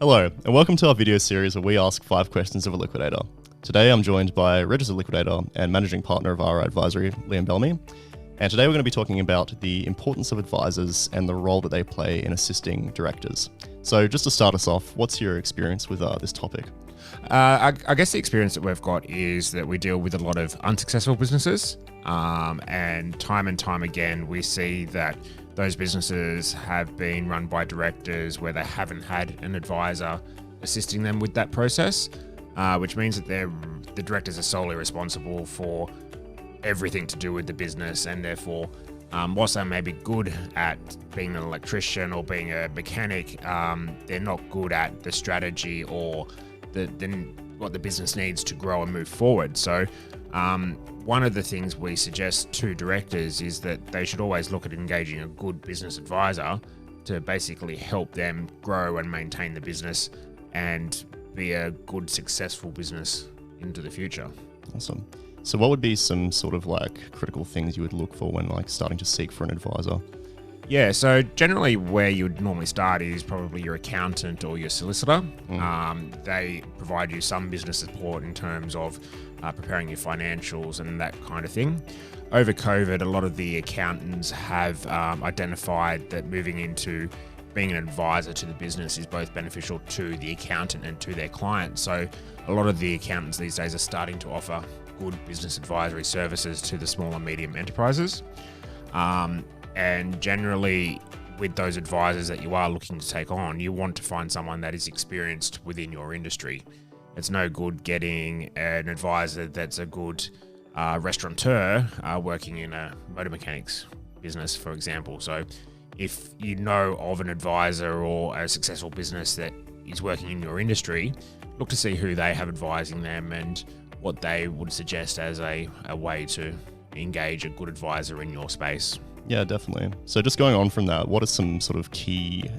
Hello, and welcome to our video series where we ask 5 questions of a liquidator. Today I'm joined by registered liquidator and managing partner of our advisory, Liam Bellamy. And today we're going to be talking about the importance of advisors and the role that they play in assisting directors. So just to start us off, what's your experience with this topic? I guess the experience that we've got is that we deal with a lot of unsuccessful businesses, and time again we see that those businesses have been run by directors where they haven't had an advisor assisting them with that process, which means that the directors are solely responsible for everything to do with the business, and therefore whilst they may be good at being an electrician or being a mechanic, they're not good at the strategy or what the business needs to grow and move forward. So one of the things we suggest to directors is that they should always look at engaging a good business advisor to basically help them grow and maintain the business and be a good, successful business into the future. Awesome. So what would be some sort of critical things you would look for when starting to seek for an advisor? Yeah, so generally where you would normally start is probably your accountant or your solicitor. They provide you some business support in terms of preparing your financials and that kind of thing. Over COVID, a lot of the accountants have identified that moving into being an advisor to the business is both beneficial to the accountant and to their client. So a lot of the accountants these days are starting to offer good business advisory services to the small and medium enterprises. And generally, with those advisors that you are looking to take on, you want to find someone that is experienced within your industry. It's no good getting an advisor that's a good restaurateur working in a motor mechanics business, for example. So if you know of an advisor or a successful business that is working in your industry, look to see who they have advising them and what they would suggest as a way to engage a good advisor in your space. Yeah, definitely. So just going on from that, what are some sort of key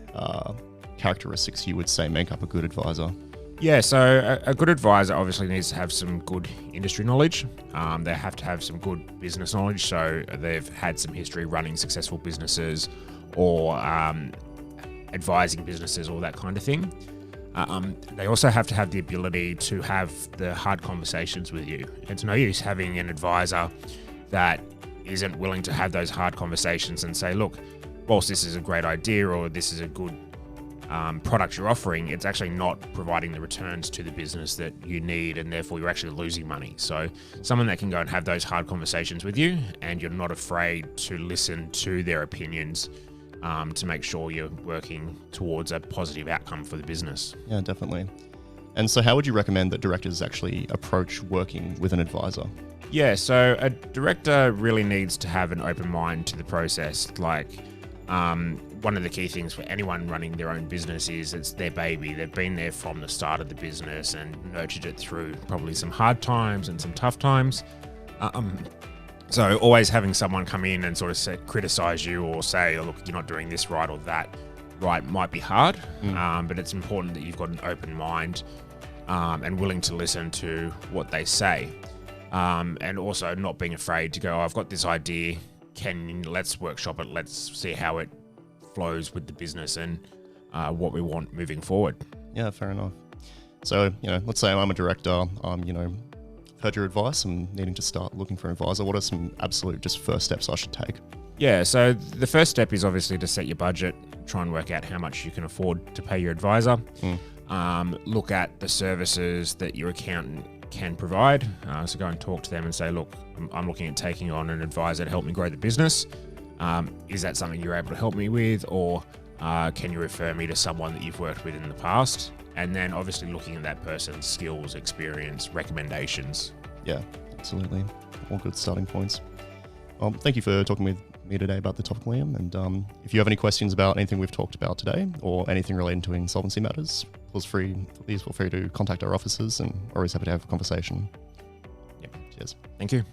characteristics you would say make up a good advisor? Yeah, so a good advisor obviously needs to have some good industry knowledge. They have to have some good business knowledge, so they've had some history running successful businesses or advising businesses, all that kind of thing. They also have to have the ability to have the hard conversations with you. It's no use having an advisor that isn't willing to have those hard conversations and say, look, whilst this is a great idea or this is a good product you're offering, it's actually not providing the returns to the business that you need, and therefore you're actually losing money. So someone that can go and have those hard conversations with you and you're not afraid to listen to their opinions to make sure you're working towards a positive outcome for the business. Yeah, definitely. And so how would you recommend that directors actually approach working with an advisor? Yeah, so a director really needs to have an open mind to the process. One of the key things for anyone running their own business is it's their baby. They've been there from the start of the business and nurtured it through probably some hard times and some tough times. So always having someone come in and sort of criticize you or say, oh, look, you're not doing this right or that right might be hard, but it's important that you've got an open mind and willing to listen to what they say. And also not being afraid to go, oh, I've got this idea, let's workshop it, let's see how it flows with the business and what we want moving forward. Yeah, fair enough. So, let's say I'm a director, heard your advice, I'm needing to start looking for an advisor. What are some absolute just first steps I should take? Yeah, so the first step is obviously to set your budget, try and work out how much you can afford to pay your advisor. Look at the services that your accountant can provide. So go and talk to them and say, look, I'm looking at taking on an advisor to help me grow the business. Is that something you're able to help me with, or can you refer me to someone that you've worked with in the past? And then obviously looking at that person's skills, experience, recommendations. Yeah, absolutely. All good starting points. Thank you for talking with me today about the topic, Liam. And if you have any questions about anything we've talked about today or anything relating to insolvency matters, please feel free to contact our offices, and always happy to have a conversation. Yep. Cheers. Thank you.